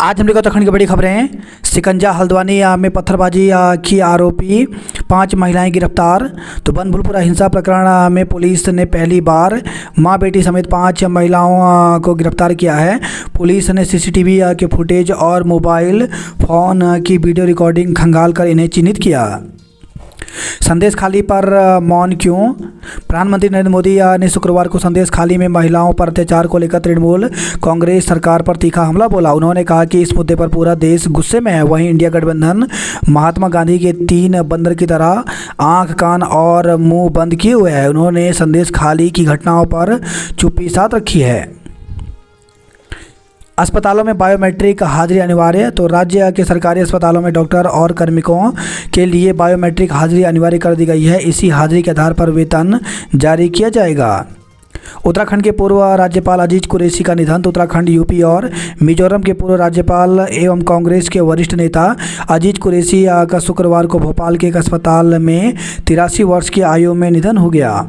आज हम लोग उत्तराखंड की बड़ी खबरें हैं। सिकंजा हल्द्वानी में पत्थरबाजी की आरोपी 5 महिलाएं गिरफ्तार। तो बनभूलपुरा हिंसा प्रकरण में पुलिस ने पहली बार मां बेटी समेत 5 महिलाओं को गिरफ्तार किया है। पुलिस ने सीसीटीवी के फुटेज और मोबाइल फ़ोन की वीडियो रिकॉर्डिंग खंगाल कर इन्हें चिन्हित किया। संदेश खाली पर मौन क्यों? प्रधानमंत्री नरेंद्र मोदी ने शुक्रवार को संदेश खाली में महिलाओं पर अत्याचार को लेकर तृणमूल कांग्रेस सरकार पर तीखा हमला बोला। उन्होंने कहा कि इस मुद्दे पर पूरा देश गुस्से में है। वहीं इंडिया गठबंधन महात्मा गांधी के 3 बंदर की तरह आंख कान और मुंह बंद किए हुए है। उन्होंने संदेश खाली की घटनाओं पर चुप्पी साध रखी है। अस्पतालों में बायोमेट्रिक हाजिरी अनिवार्य। तो राज्य के सरकारी अस्पतालों में डॉक्टर और कार्मिकों के लिए बायोमेट्रिक हाजिरी अनिवार्य कर दी गई है। इसी हाजिरी के आधार पर वेतन जारी किया जाएगा। उत्तराखंड के पूर्व राज्यपाल अजीज कुरैशी का निधन। तो उत्तराखंड, यूपी और मिजोरम के पूर्व राज्यपाल एवं कांग्रेस के वरिष्ठ नेता अजीज कुरैशी का शुक्रवार को भोपाल के एक अस्पताल में 83 वर्ष की आयु में निधन हो गया।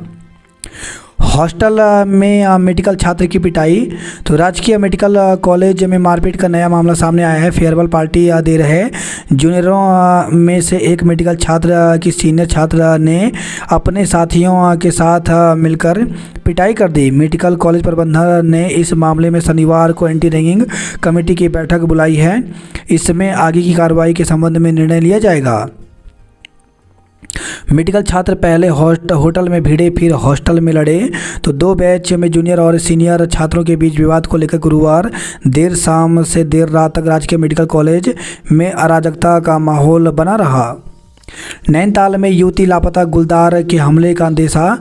हॉस्टल में मेडिकल छात्र की पिटाई। तो राजकीय मेडिकल कॉलेज में मारपीट का नया मामला सामने आया है। फेयरवेल पार्टी दे रहे जूनियरों में से एक मेडिकल छात्र की सीनियर छात्र ने अपने साथियों के साथ मिलकर पिटाई कर दी। मेडिकल कॉलेज प्रबंधन ने इस मामले में शनिवार को एंटी रैगिंग कमेटी की बैठक बुलाई है। इसमें आगे की कार्रवाई के संबंध में निर्णय लिया जाएगा। मेडिकल छात्र पहले होटल में भिड़े, फिर हॉस्टल में लड़े। तो 2 बैच में जूनियर और सीनियर छात्रों के बीच विवाद को लेकर गुरुवार देर शाम से देर रात तक राजकीय मेडिकल कॉलेज में अराजकता का माहौल बना रहा। नैनीताल में युवती लापता, गुलदार के हमले का अंदेशा।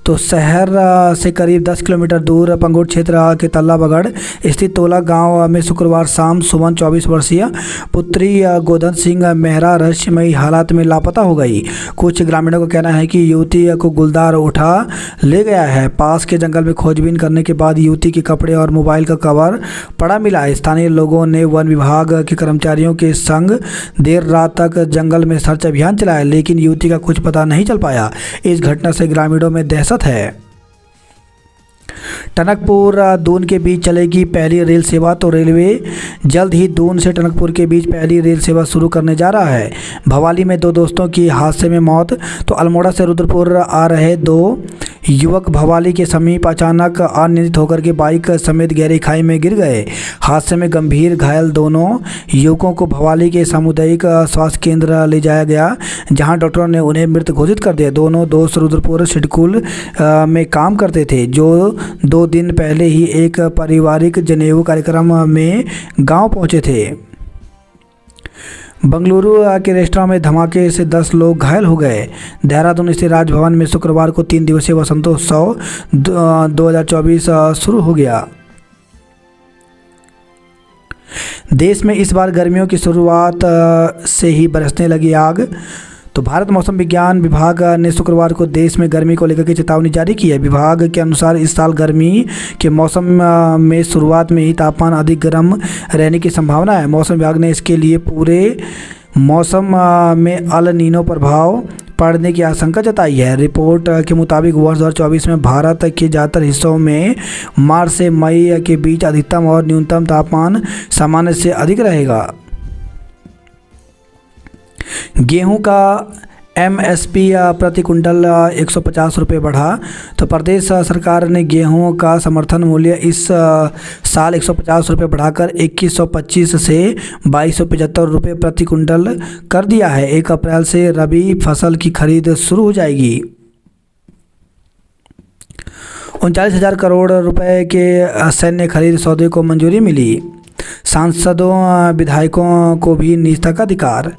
तो शहर से करीब 10 किलोमीटर दूर पंगोट क्षेत्र के तल्लाबगढ़ स्थित तोला गांव में शुक्रवार शाम सुमन 24 वर्षीय पुत्री गोदन सिंह मेहरा रहस्यमयी हालात में लापता हो गई। कुछ ग्रामीणों का कहना है कि युवती को गुलदार उठा ले गया है। पास के जंगल में खोजबीन करने के बाद युवती के कपड़े और मोबाइल का कवर पड़ा मिला। स्थानीय लोगों ने वन विभाग के कर्मचारियों के संग देर रात तक जंगल में सर्च अभियान चलाया, लेकिन युवती का कुछ पता नहीं चल पाया। इस घटना से ग्रामीणों में दहशत है। टनकपुर दून के बीच चलेगी पहली रेल सेवा। तो रेलवे जल्द ही दून से टनकपुर के बीच पहली रेल सेवा शुरू करने जा रहा है। भवाली में 2 दोस्तों की हादसे में मौत। तो अल्मोड़ा से रुद्रपुर आ रहे 2 युवक भवाली के समीप अचानक अनियंत्रित होकर के बाइक समेत गहरी खाई में गिर गए। हादसे में गंभीर घायल दोनों युवकों को भवाली के सामुदायिक स्वास्थ्य केंद्र ले जाया गया, जहां डॉक्टरों ने उन्हें मृत घोषित कर दिया। दोनों दोस्त रुद्रपुर सिडकुल में काम करते थे, जो 2 दिन पहले ही एक पारिवारिक जनेऊ कार्यक्रम में गांव पहुंचे थे। बंगलुरु के रेस्टोरेंट में धमाके से 10 लोग घायल हो गए। देहरादून स्थित राजभवन में शुक्रवार को 3 दिवसीय वसंतोत्सव 2024 शुरू हो गया। देश में इस बार गर्मियों की शुरुआत से ही बरसने लगी आग। तो भारत मौसम विज्ञान विभाग ने शुक्रवार को देश में गर्मी को लेकर के चेतावनी जारी की है। विभाग के अनुसार इस साल गर्मी के मौसम में शुरुआत में ही तापमान अधिक गर्म रहने की संभावना है। मौसम विभाग ने इसके लिए पूरे मौसम में अल नीनो प्रभाव पड़ने की आशंका जताई है। रिपोर्ट के मुताबिक वर्ष 2024 में भारत के ज़्यादातर हिस्सों में मार्च से मई के बीच अधिकतम और न्यूनतम तापमान सामान्य से अधिक रहेगा। गेहूं का एमएसपी प्रति कुंटल 150 रुपये बढ़ा। तो प्रदेश सरकार ने गेहूं का समर्थन मूल्य इस साल 150 रुपये बढ़ाकर 2125 से 2275 रुपये प्रति कुंटल कर दिया है। 1 अप्रैल से रबी फसल की खरीद शुरू हो जाएगी। 39,000 करोड़ रुपए के सैन्य खरीद सौदे को मंजूरी मिली। सांसदों विधायकों को भी निजता का अधिकार।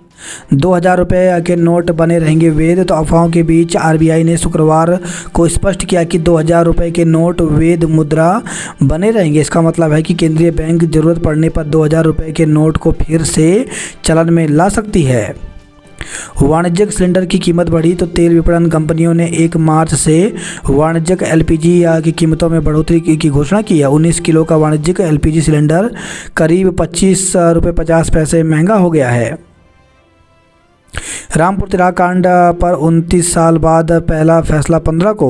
2000 रुपये के नोट बने रहेंगे वैध। तो अफवाहों के बीच आरबीआई ने शुक्रवार को स्पष्ट किया कि 2000 रुपये के नोट वैध मुद्रा बने रहेंगे। इसका मतलब है कि केंद्रीय बैंक जरूरत पड़ने पर 2000 रुपये के नोट को फिर से चलन में ला सकती है। वाणिज्यिक सिलेंडर की कीमत बढ़ी। तो तेल विपणन कंपनियों ने 1 मार्च से वाणिज्यिक एलपीजी की कीमतों में बढ़ोतरी की घोषणा की है। 19 किलो का वाणिज्यिक एलपीजी सिलेंडर करीब 25 रुपये 50 पैसे महंगा हो गया है। रामपुर तिराह कांड पर 29 साल बाद पहला फैसला 15 को।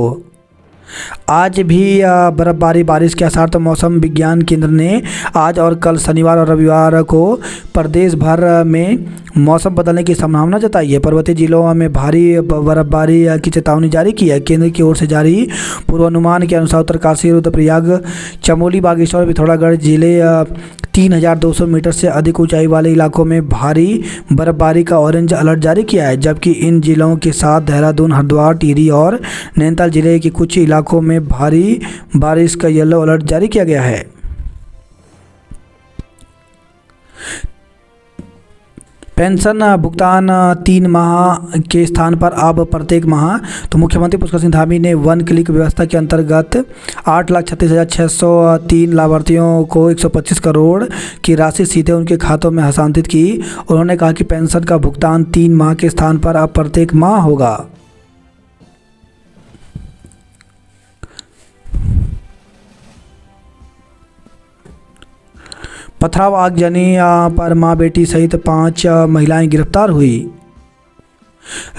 आज भी बर्फबारी बारिश के आसार, तो मौसम विज्ञान केंद्र ने आज और कल शनिवार और रविवार को प्रदेश भर में मौसम बदलने की संभावना जताई है। पर्वतीय जिलों में भारी बर्फबारी की चेतावनी जारी की है। केंद्र की ओर से जारी पूर्वानुमान के अनुसार उत्तरकाशी, रुद्रप्रयाग, चमोली, बागेश्वर, पिथौरागढ़ जिले 3200 मीटर से अधिक ऊंचाई वाले इलाकों में भारी बर्फबारी का ऑरेंज अलर्ट जारी किया है, जबकि इन जिलों के साथ देहरादून, हरिद्वार, टिहरी और नैनीताल जिले के कुछ इलाकों में भारी बारिश का येलो अलर्ट जारी किया गया है। पेंशन भुगतान 3 माह के स्थान पर अब प्रत्येक माह, तो मुख्यमंत्री पुष्कर सिंह धामी ने वन क्लिक व्यवस्था के अंतर्गत 8,36,603 लाभार्थियों को 125 करोड़ की राशि सीधे उनके खातों में हस्तांतरित की। उन्होंने कहा कि पेंशन का भुगतान 3 माह के स्थान पर अब प्रत्येक माह होगा। पथराव आगजनी पर मां बेटी सहित 5 महिलाएं गिरफ्तार हुई।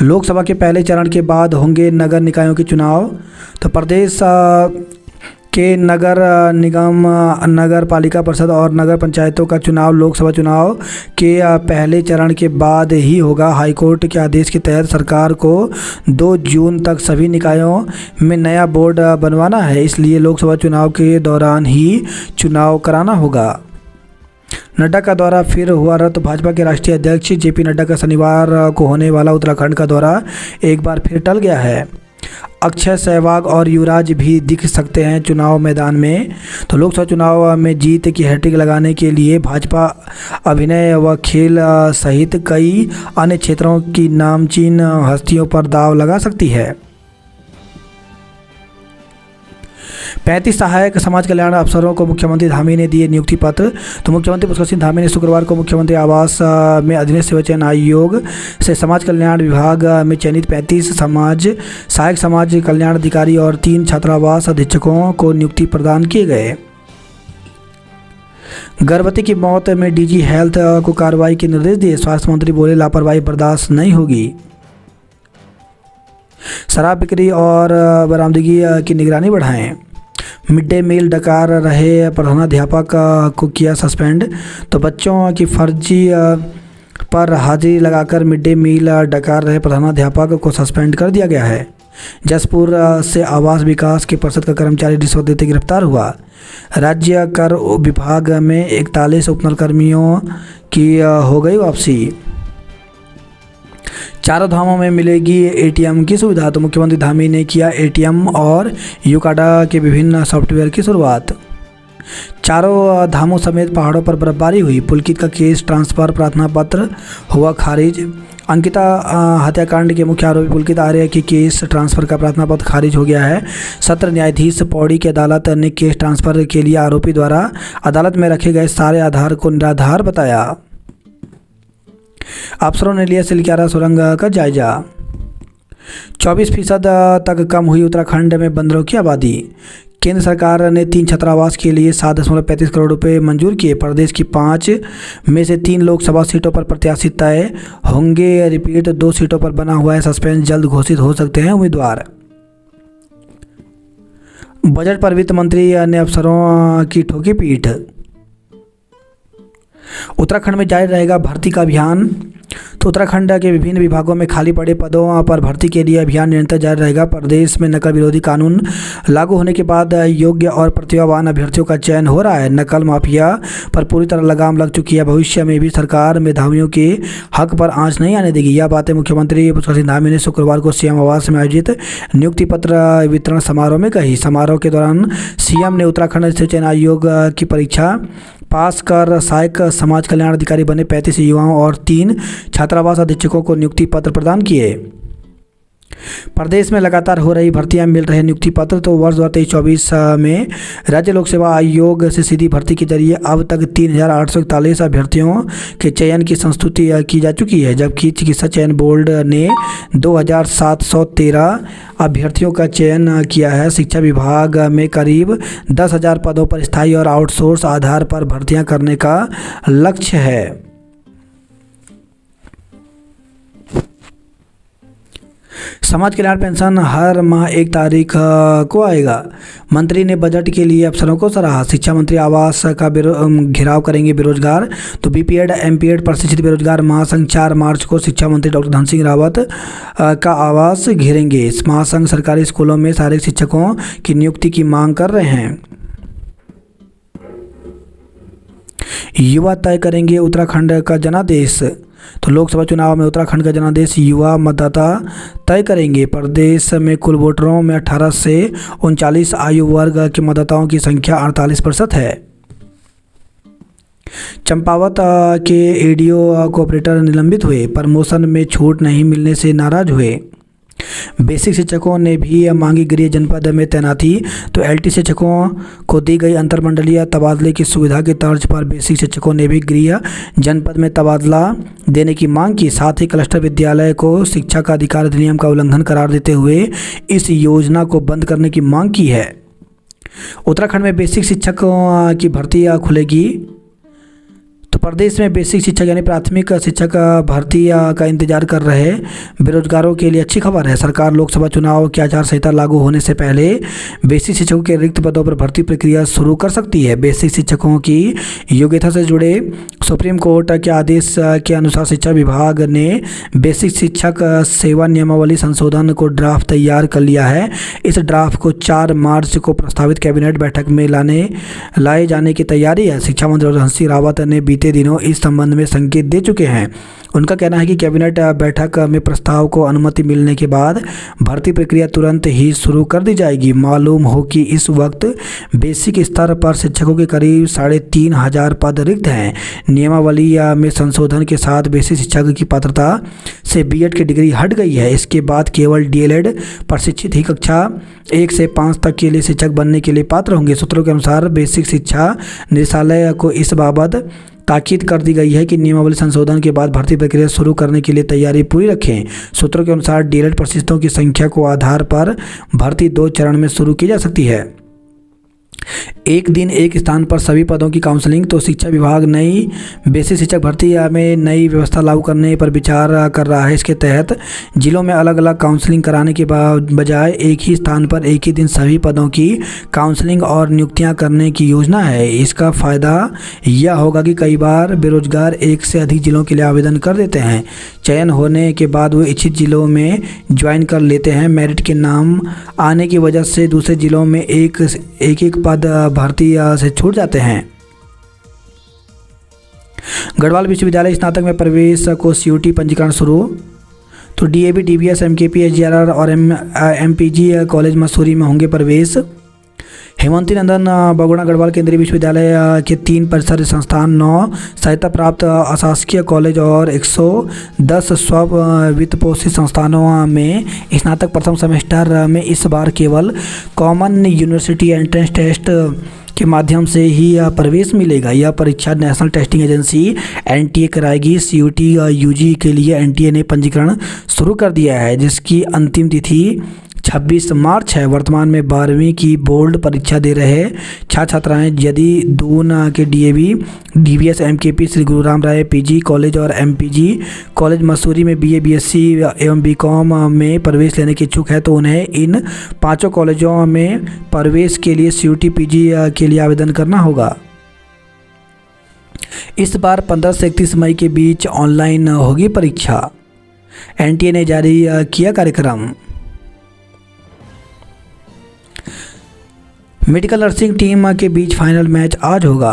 लोकसभा के पहले चरण के बाद होंगे नगर निकायों के चुनाव, तो प्रदेश के नगर निगम, नगर पालिका परिषद और नगर पंचायतों का चुनाव लोकसभा चुनाव के पहले चरण के बाद ही होगा। हाईकोर्ट के आदेश के तहत सरकार को 2 जून तक सभी निकायों में नया बोर्ड बनवाना है, इसलिए लोकसभा चुनाव के दौरान ही चुनाव कराना होगा। नड्डा का दौरा फिर हुआ रद्द। भाजपा के राष्ट्रीय अध्यक्ष जेपी नड्डा का शनिवार को होने वाला उत्तराखंड का दौरा एक बार फिर टल गया है। अक्षय, सहवाग और युवराज भी दिख सकते हैं चुनाव मैदान में। तो लोकसभा चुनाव में जीत की हैट्रिक लगाने के लिए भाजपा अभिनय व खेल सहित कई अन्य क्षेत्रों की नामचीन हस्तियों पर दांव लगा सकती है। 35 सहायक समाज कल्याण अफसरों को मुख्यमंत्री धामी ने दिए नियुक्ति पत्र। तो मुख्यमंत्री पुष्कर सिंह धामी ने शुक्रवार को मुख्यमंत्री आवास में अधीनस्थ सेवा चयन आयोग से समाज कल्याण विभाग में चयनित 35 सहायक समाज कल्याण अधिकारी और 3 छात्रावास अधीक्षकों को नियुक्ति प्रदान किए गए। गर्भवती की मौत में डीजी हेल्थ को कार्रवाई के निर्देश दिए। स्वास्थ्य मंत्री बोले, लापरवाही बर्दाश्त नहीं होगी। शराब बिक्री और बरामदगी की निगरानी बढ़ाएं। मिड डे मील डकार रहे प्रधानाध्यापक को किया सस्पेंड। तो बच्चों की फर्जी पर हाजिरी लगाकर मिड डे मील डकार रहे प्रधानाध्यापक को सस्पेंड कर दिया गया है। जसपुर से आवास विकास के परिषद का कर्मचारी रिश्वत देते गिरफ्तार हुआ। राज्य कर विभाग में 41 उपनल कर्मियों की हो गई वापसी। चारों धामों में मिलेगी एटीएम की सुविधा। तो मुख्यमंत्री धामी ने किया एटीएम और यूकाडा के विभिन्न सॉफ्टवेयर की शुरुआत। चारों धामों समेत पहाड़ों पर बर्फबारी हुई। पुलकित का केस ट्रांसफर प्रार्थना पत्र हुआ खारिज। अंकिता हत्याकांड के मुख्य आरोपी पुलकित आर्य के केस ट्रांसफर का प्रार्थना पत्र खारिज हो गया है। सत्र न्यायाधीश पौड़ी की अदालत ने केस ट्रांसफर के लिए आरोपी द्वारा अदालत में रखे गए सारे आधार को निराधार बताया। अफसरों ने लिया सिलक्यारा सुरंग का जायजा। 24% तक कम हुई उत्तराखंड में बंदरों की आबादी। केंद्र सरकार ने 3 छात्रावास के लिए 7.35 करोड़ रुपए मंजूर किए। प्रदेश की 5 में से 3 लोकसभा सीटों पर प्रत्याशी तय होंगे। रिपीट 2 सीटों पर बना हुआ है सस्पेंस, जल्द घोषित हो सकते हैं उम्मीदवार। बजट पर वित्त मंत्री ने अफसरों की ठोकी पीठ। उत्तराखंड में जारी रहेगा भर्ती का अभियान। तो उत्तराखंड के विभिन्न विभागों में खाली पड़े पदों पर भर्ती के लिए अभियान निरंतर जारी रहेगा। प्रदेश में नकल विरोधी कानून लागू होने के बाद योग्य और प्रतिभावान अभ्यर्थियों का चयन हो रहा है। नकल माफिया पर पूरी तरह लगाम लग चुकी है। भविष्य में भी सरकार मेधावियों के हक पर आंच नहीं आने देगी। यह बातें मुख्यमंत्री पुष्कर सिंह धामी ने शुक्रवार को सीएम आवास में आयोजित नियुक्ति पत्र वितरण समारोह में कही। समारोह के दौरान सीएम ने उत्तराखंड सेवा चयन आयोग की परीक्षा पास कर सहायक समाज कल्याण अधिकारी बने 35 युवाओं और 3 छात्रावास अधीक्षकों को नियुक्ति पत्र प्रदान किए। प्रदेश में लगातार हो रही भर्तियां मिल रहे नियुक्ति पत्र। तो वर्ष 2023-24 में राज्य लोक सेवा आयोग से सीधी भर्ती के जरिए अब तक 3,841 अभ्यर्थियों के चयन की संस्तुति की जा चुकी है, जबकि चिकित्सा चयन बोर्ड ने 2,713 अभ्यर्थियों का चयन किया है। शिक्षा विभाग में करीब 10,000 पदों पर स्थायी और आउटसोर्स आधार पर भर्तियां करने का लक्ष्य है। समाज कल्याण पेंशन हर माह 1 तारीख को आएगा। मंत्री ने बजट के लिए अफसरों को सराहा। शिक्षा मंत्री आवास का घेराव करेंगे बेरोजगार। तो बीपीएड एमपीएड प्रशिक्षित बेरोजगार महासंघ 4 मार्च को शिक्षा मंत्री डॉक्टर धन सिंह रावत का आवास घेरेंगे। इस महासंघ सरकारी स्कूलों में सहायक शिक्षकों की नियुक्ति की मांग कर रहे हैं। युवा तय करेंगे उत्तराखंड का जनादेश। तो लोकसभा चुनाव में उत्तराखंड का जनादेश युवा मतदाता तय करेंगे। प्रदेश में कुल वोटरों में 18 से 39 आयु वर्ग के मतदाताओं की संख्या 48% है। चंपावत के एडीओ कोऑपरेटर निलंबित हुए। प्रमोशन में छूट नहीं मिलने से नाराज हुए। बेसिक शिक्षकों ने भी मांगी गृह जनपद में तैनाती। तो एलटी शिक्षकों को दी गई अंतरमंडलीय तबादले की सुविधा की तर्ज पर बेसिक शिक्षकों ने भी गृह जनपद में तबादला देने की मांग की। साथ ही क्लस्टर विद्यालय को शिक्षा का अधिकार अधिनियम का उल्लंघन करार देते हुए इस योजना को बंद करने की मांग की है। उत्तराखंड में बेसिक शिक्षकों की भर्ती खुलेगी। तो प्रदेश में बेसिक शिक्षक यानी प्राथमिक शिक्षक भर्ती का इंतजार कर रहे बेरोजगारों के लिए अच्छी खबर है। सरकार लोकसभा चुनाव की आचार संहिता लागू होने से पहले बेसिक शिक्षकों के रिक्त पदों पर भर्ती प्रक्रिया शुरू कर सकती है। बेसिक शिक्षकों की योग्यता से जुड़े सुप्रीम कोर्ट के आदेश के अनुसार शिक्षा विभाग ने बेसिक शिक्षक सेवा नियमावली संशोधन को ड्राफ्ट तैयार कर लिया है। इस ड्राफ्ट को 4 मार्च को प्रस्तावित कैबिनेट बैठक में लाए जाने की तैयारी है। शिक्षा मंत्री धन सिंह रावत ने बीते दिनों इस संबंध में संकेत दे चुके हैं। उनका कहना है कि कैबिनेट बैठक में प्रस्ताव को अनुमति मिलने के बाद भर्ती प्रक्रिया तुरंत ही शुरू कर दी जाएगी। मालूम हो कि इस वक्त बेसिक स्तर पर शिक्षकों के करीब 3,500 पद रिक्त हैं। नियमावली में संशोधन के साथ बेसिक शिक्षक की पात्रता से बीएड की डिग्री हट गई है। इसके बाद केवल डीएलएड प्रशिक्षित ही कक्षा 1 से 5 तक के लिए शिक्षक बनने के लिए पात्र होंगे। सूत्रों के अनुसार बेसिक शिक्षा निदेशालय को इस बाबत ताकीद कर दी गई है कि नियमावली संशोधन के बाद भर्ती प्रक्रिया शुरू करने के लिए तैयारी पूरी रखें। सूत्रों के अनुसार डीएलएड प्रशिक्षुओं की संख्या को आधार पर भर्ती 2 चरण में शुरू की जा सकती है। एक दिन एक स्थान पर सभी पदों की काउंसलिंग। तो शिक्षा विभाग नई बेसिक शिक्षक भर्ती में नई व्यवस्था लागू करने पर विचार कर रहा है। इसके तहत जिलों में अलग अलग काउंसलिंग कराने के बजाय एक ही स्थान पर एक ही दिन सभी पदों की काउंसलिंग और नियुक्तियां करने की योजना है। इसका फ़ायदा यह होगा कि कई बार बेरोजगार एक से अधिक जिलों के लिए आवेदन कर देते हैं। चयन होने के बाद वो इच्छित जिलों में ज्वाइन कर लेते हैं। मेरिट के नाम आने की वजह से दूसरे जिलों में एक पद भर्ती से छूट जाते हैं। गढ़वाल विश्वविद्यालय स्नातक में प्रवेश को सीयूटी पंजीकरण शुरू। तो डीएवी डीबीएस एमकेपी एचजीआरआर और एमपीजी कॉलेज मसूरी में होंगे प्रवेश। हेमंती नंदन बगुड़ा गढ़वाल केंद्रीय विश्वविद्यालय के 3 परिसर संस्थान, 9 सहायता प्राप्त अशासकीय कॉलेज और 110 स्व वित्तपोषित संस्थानों में स्नातक प्रथम सेमेस्टर में इस बार केवल कॉमन यूनिवर्सिटी एंट्रेंस टेस्ट के माध्यम से ही प्रवेश मिलेगा। यह परीक्षा नेशनल टेस्टिंग एजेंसी एनटीए कराएगी। सीयूटी यूजी के लिए एनटीए ने पंजीकरण शुरू कर दिया है, जिसकी अंतिम तिथि 26 मार्च है। वर्तमान में 12वीं की बोर्ड परीक्षा दे रहे छात्र छात्राएँ यदि दून के डीएवी डीबीएस एमकेपी श्री गुरु राम राय पीजी कॉलेज और एमपीजी कॉलेज मसूरी में बीए बीएससी एवं बीकॉम में प्रवेश लेने के इच्छुक है तो उन्हें इन 5 कॉलेजों में प्रवेश के लिए सीयूटी पीजी के लिए आवेदन करना होगा। इस बार 15 से 31 मई के बीच ऑनलाइन होगी परीक्षा। एनटीए ने जारी किया कार्यक्रम। मेडिकल नर्सिंग टीम के बीच फाइनल मैच आज होगा।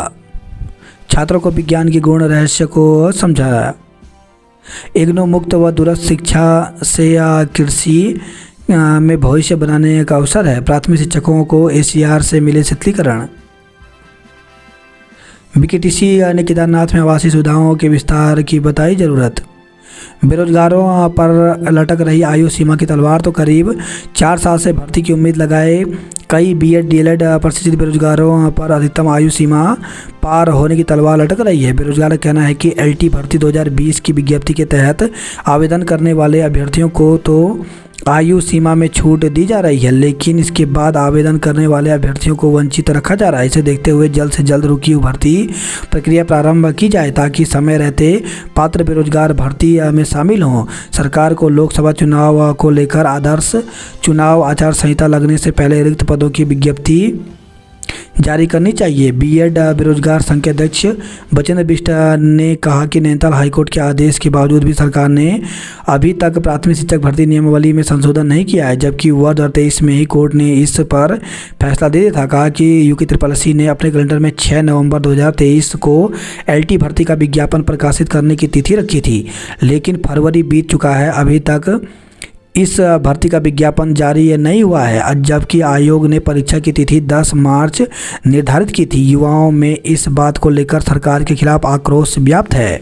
छात्रों को विज्ञान के गुण रहस्य को समझाया। इग्नू मुक्त व दूरस्थ शिक्षा से कृषि में भविष्य बनाने का अवसर है। प्राथमिक शिक्षकों को एसीआर से मिले शीतलीकरण। बीकेटीसी ने केदारनाथ में आवासीय सुविधाओं के विस्तार की बताई ज़रूरत। बेरोजगारों पर लटक रही आयु सीमा की तलवार। तो करीब 4 साल से भर्ती की उम्मीद लगाए कई बीएड डीएलएड प्रशिक्षित बेरोजगारों पर अधिकतम आयु सीमा पार होने की तलवार लटक रही है। बेरोजगार का कहना है कि एलटी भर्ती 2020 की विज्ञप्ति के तहत आवेदन करने वाले अभ्यर्थियों को तो आयु सीमा में छूट दी जा रही है, लेकिन इसके बाद आवेदन करने वाले अभ्यर्थियों को वंचित रखा जा रहा है। इसे देखते हुए जल्द से जल्द रुकी हुई भर्ती प्रक्रिया प्रारंभ की जाए ताकि समय रहते पात्र बेरोजगार भर्ती में शामिल हों। सरकार को लोकसभा चुनाव को लेकर आदर्श चुनाव आचार संहिता लगने से पहले रिक्त पदों की विज्ञप्ति जारी करनी चाहिए। बीएड बेरोजगार संघ के अध्यक्ष बचेंद्र बिष्ट ने कहा कि नैनीताल हाईकोर्ट के आदेश के बावजूद भी सरकार ने अभी तक प्राथमिक शिक्षक भर्ती नियमावली में संशोधन नहीं किया है, जबकि वर्ष 2023 में ही कोर्ट ने इस पर फैसला दे दिया था। कहा कि UKSSC ने अपने कैलेंडर में 6 नवंबर 2023 को LT भर्ती का विज्ञापन प्रकाशित करने की तिथि रखी थी, लेकिन फरवरी बीत चुका है, अभी तक इस भर्ती का विज्ञापन जारी नहीं हुआ है, जबकि आयोग ने परीक्षा की तिथि 10 मार्च निर्धारित की थी। युवाओं में इस बात को लेकर सरकार के खिलाफ आक्रोश व्याप्त है।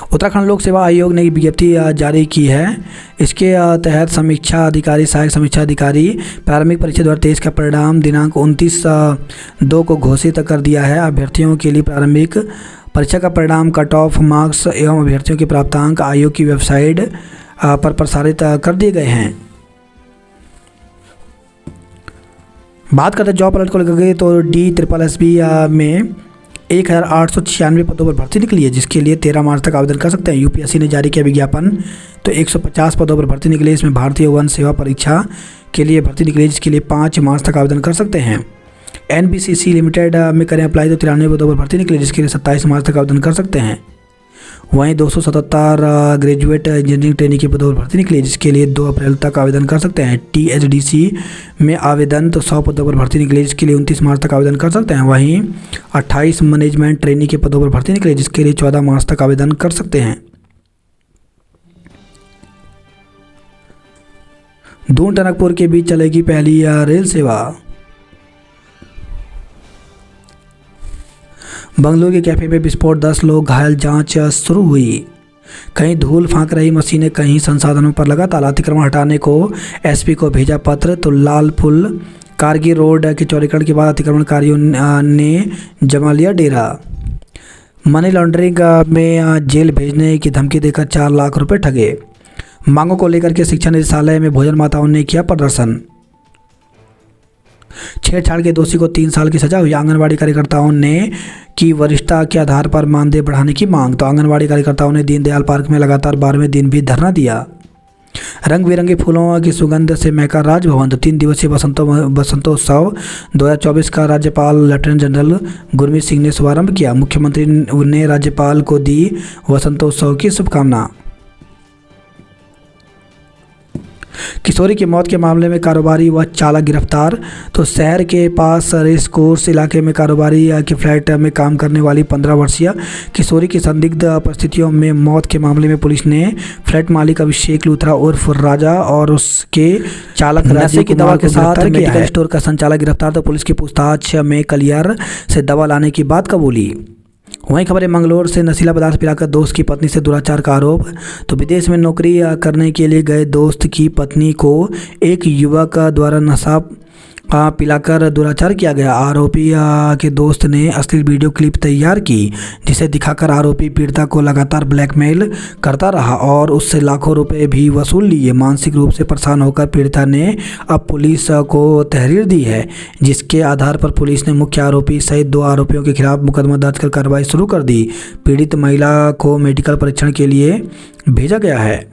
उत्तराखंड लोक सेवा आयोग ने विज्ञप्ति जारी की है। इसके तहत समीक्षा अधिकारी, सहायक समीक्षा अधिकारी प्रारंभिक परीक्षा 2023 का परिणाम दिनांक 29/2 को घोषित कर दिया है। अभ्यर्थियों के लिए प्रारंभिक परीक्षा का परिणाम, कट ऑफ मार्क्स एवं अभ्यर्थियों के प्राप्तांक आयोग की वेबसाइट पर प्रसारित कर दिए गए हैं। बात करते हैं जॉब अलर्ट को लेकर तो DSSB में 1896 पदों पर भर्ती निकली है, जिसके लिए 13 मार्च तक आवेदन कर सकते हैं। UPSC ने जारी किया विज्ञापन, तो 150 पदों पर भर्ती निकली। इसमें भारतीय वन सेवा परीक्षा के लिए भर्ती निकली, जिसके लिए 5 मार्च तक आवेदन कर सकते हैं। NBCC लिमिटेड में करें अप्लाई तो 93 पदों पर भर्ती निकली, जिसके लिए 27 मार्च तक आवेदन कर सकते हैं। वहीं 277 ग्रेजुएट इंजीनियरिंग ट्रेनिंग के पदों पर भर्ती निकली, जिसके लिए 2 अप्रैल तक आवेदन कर सकते हैं। THDC में आवेदन तो 100 पदों पर भर्ती निकली, जिसके लिए 29 मार्च तक आवेदन कर सकते हैं। वहीं 28 मैनेजमेंट ट्रेनिंग के पदों पर भर्ती निकली, जिसके लिए 14 मार्च तक आवेदन कर सकते हैं। दून टनकपुर के बीच चलेगी पहली रेल सेवा। बंगलुरु के कैफे में विस्फोट, 10 लोग घायल, जांच शुरू हुई। कहीं धूल फांक रही मशीनें, कहीं संसाधनों पर लगा ताला। अतिक्रमण हटाने को SP को भेजा पत्र, तो लाल पुल कारगिल रोड के चौड़ीकरण के बाद अतिक्रमणकारियों ने जमा लिया डेरा। मनी लॉन्ड्रिंग में जेल भेजने की धमकी देकर 4 लाख रुपए ठगे। मांगों को लेकर के शिक्षा निदेशालय में भोजन माताओं ने किया प्रदर्शन। छेड़छाड़ के दोषी को 3 साल की सजा हुई। आंगनबाड़ी कार्यकर्ताओं ने की वरिष्ठता के आधार पर मानदेय बढ़ाने की मांग, तो आंगनबाड़ी कार्यकर्ताओं ने दीनदयाल पार्क में लगातार 12वें दिन भी धरना दिया। रंग बिरंगे फूलों की सुगंध से महका राजभवन, तो 3 दिवसीय बसंतोत्सव 2024 का राज्यपाल लेफ्टिनेंट जनरल गुरमीत सिंह ने शुभारंभ किया। मुख्यमंत्री ने राज्यपाल को दी वसंतोत्सव की शुभकामना। किशोरी की मौत के मामले में कारोबारी व चालक गिरफ्तार, तो शहर के पास रेस कोर्स इलाके में कारोबारी के फ्लैट में काम करने वाली 15 वर्षीय किशोरी की संदिग्ध परिस्थितियों में मौत के मामले में पुलिस ने फ्लैट मालिक अभिषेक लूथरा उर्फ राजा और उसके चालक नशे की दवा के साथ मेडिकल स्टोर का संचालक गिरफ्तार, तो पुलिस की पूछताछ में कलियर से दवा लाने की बात कबूली। वहीं खबर है मंगलौर से नशीला पदार्थ पिलाकर दोस्त की पत्नी से दुराचार का आरोप, तो विदेश में नौकरी करने के लिए गए दोस्त की पत्नी को एक युवक द्वारा नशा पिलाकर दुराचार किया गया। आरोपी के दोस्त ने अश्लील वीडियो क्लिप तैयार की, जिसे दिखाकर आरोपी पीड़िता को लगातार ब्लैकमेल करता रहा और उससे लाखों रुपए भी वसूल लिए। मानसिक रूप से परेशान होकर पीड़िता ने अब पुलिस को तहरीर दी है, जिसके आधार पर पुलिस ने मुख्य आरोपी सहित 2 आरोपियों के खिलाफ मुकदमा दर्ज कर कार्रवाई शुरू कर दी। पीड़ित महिला को मेडिकल परीक्षण के लिए भेजा गया है।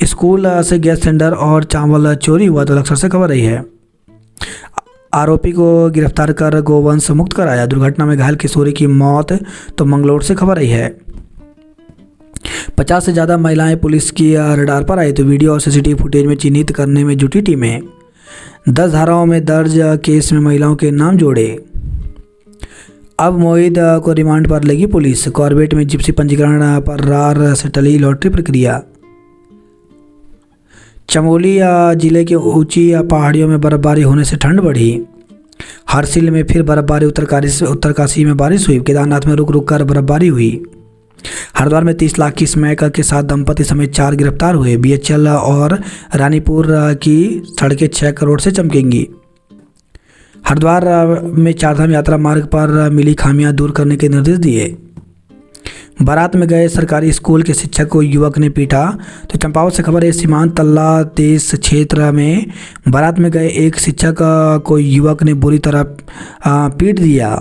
स्कूल से गैस सिलेंडर और चावल चोरी हुआ, तो लक्सर से खबर रही है। आरोपी को गिरफ्तार कर गोवंश मुक्त कराया। दुर्घटना में घायल किशोरी की मौत, तो मंगलौर से खबर रही है। 50 से ज़्यादा महिलाएं पुलिस की रडार पर आई, तो वीडियो और CCTV फुटेज में चिन्हित करने में जुटी टीमें। 10 धाराओं में दर्ज केस में महिलाओं के नाम जोड़े। अब मोहित को रिमांड पर लेगी पुलिस। कॉर्बेट में जिप्सी पंजीकरण पर रार से टली लॉटरी प्रक्रिया। चमोली जिले के ऊंची पहाड़ियों में बर्फबारी होने से ठंड बढ़ी। हरसिल में फिर बर्फबारी, उत्तरकाशी में बारिश हुई। केदारनाथ में रुक रुक कर बर्फबारी हुई। हरिद्वार में 30 लाख की स्मैक के साथ दंपति समेत 4 गिरफ्तार हुए। BHL और रानीपुर की सड़कें 6 करोड़ से चमकेंगी। हरिद्वार में चारधाम यात्रा मार्ग पर मिली खामियां दूर करने के निर्देश दिए। बारात में गए सरकारी स्कूल के शिक्षक को युवक ने पीटा। तो चंपावत से खबर है, सीमांत तल्ला देश क्षेत्र में बारात में गए एक शिक्षक को युवक ने बुरी तरह पीट दिया।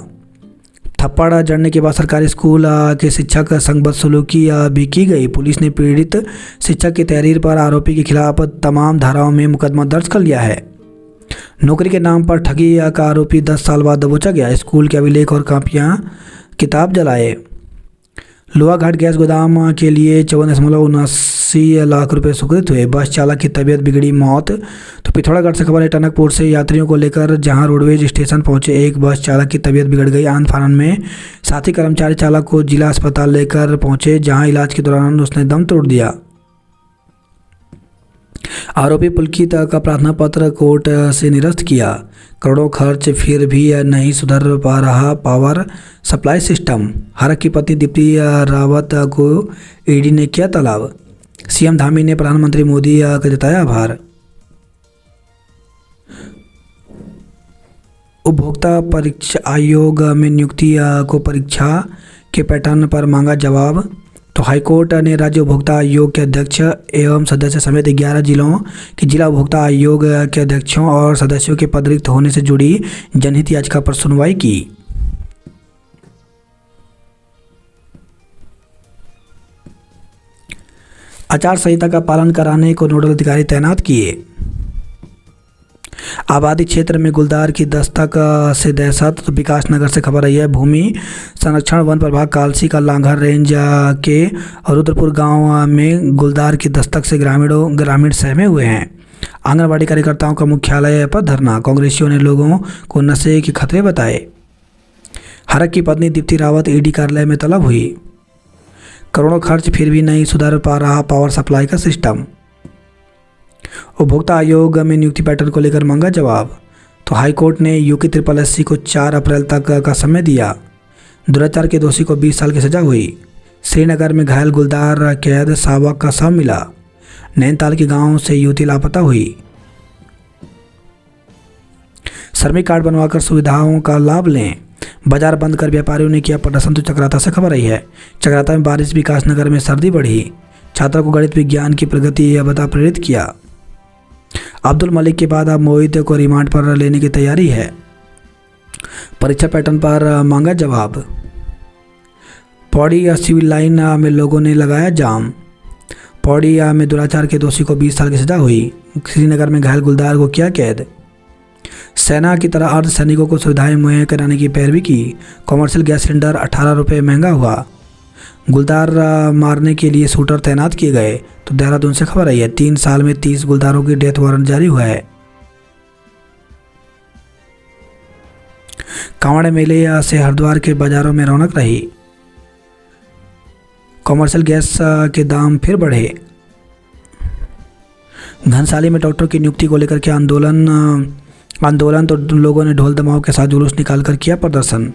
थप्पड़ जड़ने के बाद सरकारी स्कूल के शिक्षक संग बदसलूकी भी की गई। पुलिस ने पीड़ित शिक्षक की तहरीर पर आरोपी के खिलाफ तमाम धाराओं में मुकदमा दर्ज कर लिया है। नौकरी के नाम पर ठगी का आरोपी 10 साल बाद दबोचा गया। स्कूल के अभिलेख और कापियां किताब जलाए। लोहाघाट गैस गोदाम के लिए 54.79 लाख रुपए स्वीकृत हुए। बस चालक की तबीयत बिगड़ी, मौत। तो पिथौरागढ़ से खबर है, टनकपुर से यात्रियों को लेकर जहां रोडवेज स्टेशन पहुंचे एक बस चालक की तबीयत बिगड़ गई। आनन फानन में साथी कर्मचारी चालक को जिला अस्पताल लेकर पहुंचे, जहां इलाज के दौरान उसने दम तोड़ दिया। आरोपी पुलकित का प्रार्थना पत्र कोर्ट से निरस्त किया। करोड़ों खर्च फिर भी नहीं सुधर पा रहा पावर सप्लाई सिस्टम। हरक की पत्नी दीप्ति रावत को ईडी ने किया तलब। सीएम धामी ने प्रधानमंत्री मोदी का जताया आभार। उपभोक्ता परीक्षा आयोग में नियुक्ति को परीक्षा के पैटर्न पर मांगा जवाब। तो हाईकोर्ट ने राज्य उपभोक्ता आयोग के अध्यक्ष एवं सदस्य समेत 11 जिलों के जिला उपभोक्ता आयोग के अध्यक्षों और सदस्यों के पद रिक्त होने से जुड़ी जनहित याचिका पर सुनवाई की। आचार संहिता का पालन कराने को नोडल अधिकारी तैनात किए। आबादी क्षेत्र में गुलदार की दस्तक से दहशत। तो विकास नगर से खबर आई है, भूमि संरक्षण वन प्रभाग कालसी का लांघर रेंज के रुद्रपुर गांव में गुलदार की दस्तक से ग्रामीण सहमे हुए हैं। आंगनबाड़ी कार्यकर्ताओं का मुख्यालय पर धरना। कांग्रेसियों ने लोगों को नशे के खतरे बताए। हरक की पत्नी दीप्ति रावत ईडी कार्यालय में तलब हुई। करोड़ों खर्च फिर भी नहीं सुधर पा रहा पावर सप्लाई का सिस्टम। उपभोक्ता आयोग में नियुक्ति पैटर्न को लेकर मांगा जवाब। तो हाईकोर्ट ने यूके SSSC को 4 अप्रैल तक का समय दिया। दुराचार के दोषी को 20 साल की सजा हुई। श्रीनगर में घायल गुलदार कैद सावक का शव मिला। नैनीताल के गांव से युवती लापता हुई। श्रमिक कार्ड बनवाकर सुविधाओं का लाभ लें। बाजार बंद कर व्यापारियों ने किया प्रदर्शन। तो चक्राता से खबर आई है, चक्राता में बारिश, विकास नगर में सर्दी बढ़ी। छात्रों को गणित विज्ञान की प्रगति बता प्रेरित किया। अब्दुल मलिक के बाद अब मोहित को रिमांड पर लेने की तैयारी है। परीक्षा पैटर्न पर मांगा जवाब। पौड़ी सिविल लाइन में लोगों ने लगाया जाम। पौड़ी में दुराचार के दोषी को 20 साल की सजा हुई। श्रीनगर में घायल गुलदार को किया कैद। सेना की तरह अर्ध सैनिकों को सुविधाएं मुहैया कराने की पैरवी की। कॉमर्शियल गैस सिलेंडर 18 रुपये महंगा हुआ। गुलदार मारने के लिए शूटर तैनात किए गए। तो देहरादून से खबर आई है, 3 साल में 30 गुलदारों की डेथ वारंट जारी हुआ है। कांवड़ मेले से हरिद्वार के बाजारों में रौनक रही। कॉमर्शियल गैस के दाम फिर बढ़े। घनसाली में डॉक्टर की नियुक्ति को लेकर के आंदोलन तो लोगों ने ढोल दमाव के साथ जुलूस निकालकर किया प्रदर्शन।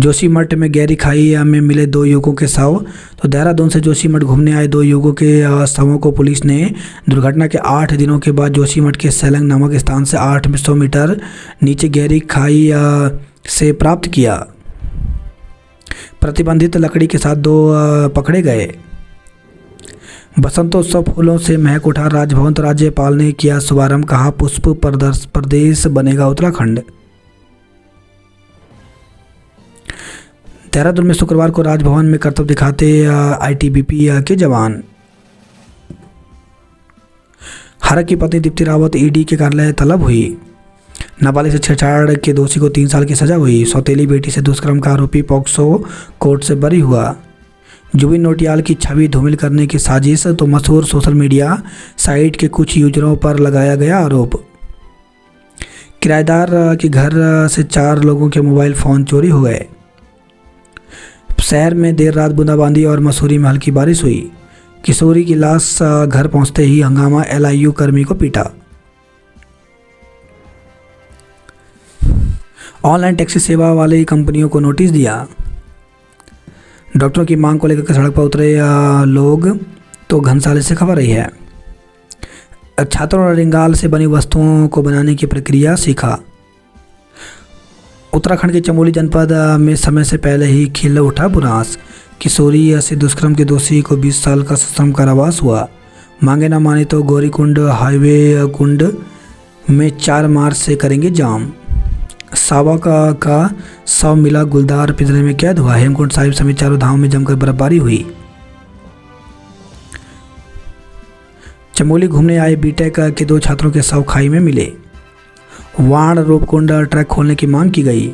जोशीमठ में गहरी खाई में मिले 2 युवकों के शव। तो देहरादून से जोशीमठ घूमने आए 2 युवकों के शवों को पुलिस ने दुर्घटना के 8 दिनों के बाद जोशीमठ के सैलंग नामक स्थान से 800 मीटर नीचे गहरी खाई से प्राप्त किया। प्रतिबंधित लकड़ी के साथ 2 पकड़े गए। बसंतोत्सव फूलों से महक उठा राजभवन। तो राज्यपाल ने किया शुभारंभ, कहा पुष्प प्रदेश बनेगा उत्तराखंड। देहरादून में शुक्रवार को राजभवन में करतब दिखाते आईटीबीपी के जवान। हरक की पत्नी दीप्ति रावत ईडी के कार्यालय तलब हुई। नाबालिग से छेड़छाड़ के दोषी को 3 साल की सजा हुई। सौतेली बेटी से दुष्कर्म का आरोपी पॉक्सो कोर्ट से बरी हुआ। जुबिन नौटियाल की छवि धूमिल करने की साजिश। तो मशहूर सोशल मीडिया साइट के कुछ यूजरों पर लगाया गया आरोप। किराएदार के घर से 4 लोगों के मोबाइल फ़ोन चोरी हो गए। शहर में देर रात बूंदाबांदी और मसूरी में हल्की बारिश हुई। किशोरी की लाश घर पहुंचते ही हंगामा, LIU कर्मी को पीटा। ऑनलाइन टैक्सी सेवा वाली कंपनियों को नोटिस दिया। डॉक्टरों की मांग को लेकर सड़क पर उतरे लोग। तो घनसाली से खबर आई है, छात्रों ने रिंगाल से बनी वस्तुओं को बनाने की प्रक्रिया सीखा। उत्तराखंड के चमोली जनपद में समय से पहले ही खिल उठा बुनास। किशोरी से दुष्कर्म के दोषी को 20 साल का सश्रम कारावास हुआ। मांगे न माने तो गौरीकुंड हाईवे कुंड में 4 मार्च से करेंगे जाम। सावा का शव मिला गुलदार पिंजरे में कैद हुआ। हेमकुंड साहिब समेत चारों धामों में जमकर बर्फबारी हुई। चमोली घूमने आए बीटेक के 2 छात्रों के शव खाई में मिले। वाण रूपकुंड ट्रैक खोलने की मांग की गई।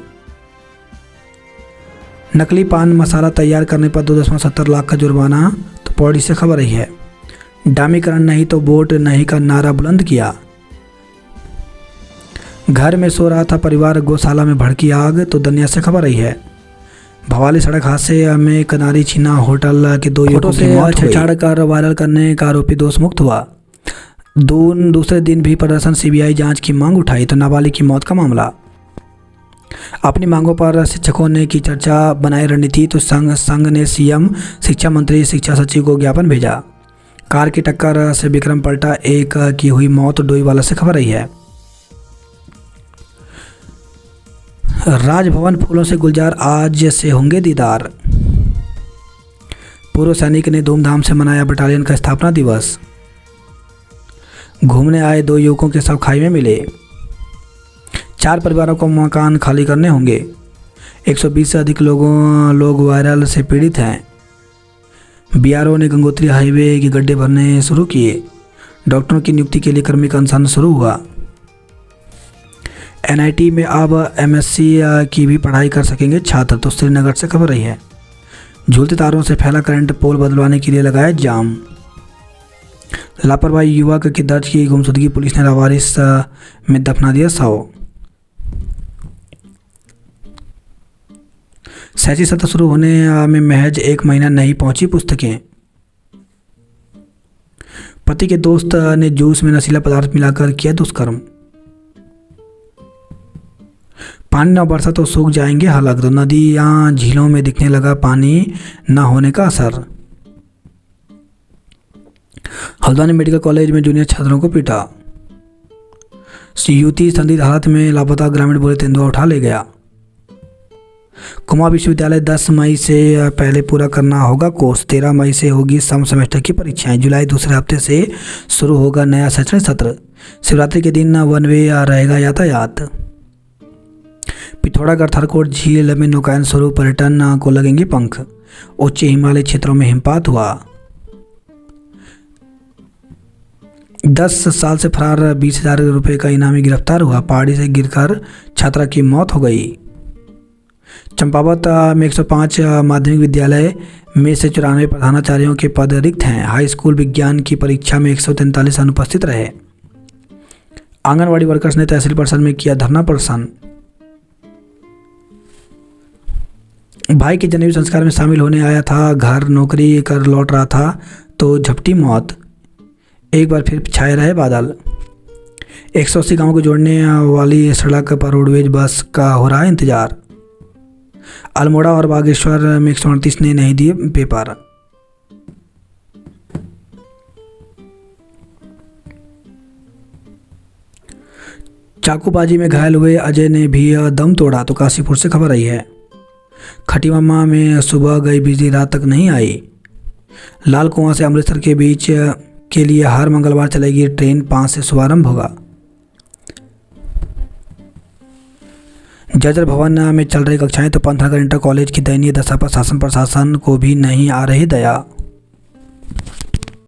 नकली पान मसाला तैयार करने पर 2.70 लाख का जुर्माना, तो पौड़ी से खबर रही है। डामीकरण नहीं तो वोट नहीं का नारा बुलंद किया। घर में सो रहा था परिवार, गौशाला में भड़की आग, तो दुनिया से खबर रही है। भवाली सड़क हादसे में कनारी छीना होटल के 2 युवकों की मौत, छेड़छाड़ कर वायरल करने का आरोपी दोष मुक्त हुआ। दूसरे दिन भी प्रदर्शन, सीबीआई जांच की मांग उठाई, तो नाबालिग की मौत का मामला। अपनी मांगों पर शिक्षकों ने की चर्चा, बनाई रणनीति, तो संघ ने सीएम, शिक्षा मंत्री, शिक्षा सचिव को ज्ञापन भेजा। कार की टक्कर से विक्रम पलटा, एक की हुई मौत, डोईवाला से खबर रही है। राजभवन फूलों से गुलजार, आज से होंगे दीदार। पूर्व सैनिक ने धूमधाम से मनाया बटालियन का स्थापना दिवस। घूमने आए 2 युवकों के शव खाई में मिले। 4 परिवारों को मकान खाली करने होंगे। 120 से अधिक लोग वायरल से पीड़ित हैं। बीआरओ ने गंगोत्री हाईवे के गड्ढे भरने शुरू किए। डॉक्टरों की नियुक्ति के लिए कर्मी का अनशन शुरू हुआ। एनआईटी में अब एमएससी की भी पढ़ाई कर सकेंगे छात्र, तो श्रीनगर से खबर रही है। झूलते तारों से फैला करंट, पोल बदलवाने के लिए लगाया जाम। लापरवाही युवक की दर्ज की गुमशुदगी, पुलिस ने लावारिस में दफना दिया शव। शैक्षिक सत्र शुरू होने में महज 1 महीना नहीं पहुंची पुस्तकें। पति के दोस्त ने जूस में नशीला पदार्थ मिलाकर किया दुष्कर्म। पानी न बरसा तो सूख जाएंगे हालात, तो नदियां झीलों में दिखने लगा पानी न होने का असर। हल्द्वानी मेडिकल कॉलेज में जूनियर छात्रों को पीटा। युवती संदिग्ध हालत में लापता, ग्रामीण बोले तेंदुआ उठा ले गया। कुमाऊं विश्वविद्यालय 10 मई से पहले पूरा करना होगा कोर्स। 13 मई से होगी सम सेमेस्टर की परीक्षाएं। जुलाई दूसरे हफ्ते से शुरू होगा नया शैक्षणिक सत्र। शिवरात्रि के दिन 1 वे रहेगा यातायात। पिथौरागढ़ थरकोट झील में नौकायन शुरू, पर्यटन को लगेंगे पंख। उच्च हिमालय क्षेत्रों में हिमपात हुआ। 10 साल से फरार 20,000 रुपये का इनामी गिरफ्तार हुआ। पहाड़ी से गिरकर छात्रा की मौत हो गई। चंपावत में 105 माध्यमिक विद्यालय में से 94 प्रधानाचार्यों के पद रिक्त हैं। हाई स्कूल विज्ञान की परीक्षा में 143 अनुपस्थित रहे। आंगनवाड़ी वर्कर्स ने तहसील परिषद में किया धरना प्रदर्शन। भाई के जनेऊ संस्कार में शामिल होने आया था, घर नौकरी कर लौट रहा था तो झपटी मौत। एक बार फिर छाए रहे बादल। 180 गांवों को जोड़ने वाली सड़क पर रोडवेज बस का हो रहा है इंतजार। अल्मोड़ा और बागेश्वर में 138 ने नहीं दिए पेपर। चाकूबाजी में घायल हुए अजय ने भी दम तोड़ा, तो काशीपुर से खबर आई है। खटीमामा में सुबह गई बिजली, रात तक नहीं आई। लाल कुआं से अमृतसर के बीच के लिए हर मंगलवार चलेगी ट्रेन, 5 से शुभारंभ होगा। जर्जर भवन में चल रही कक्षाएं, तो पंथनगर इंटर कॉलेज की दयनीय दशा पर शासन प्रशासन को भी नहीं आ रही दया।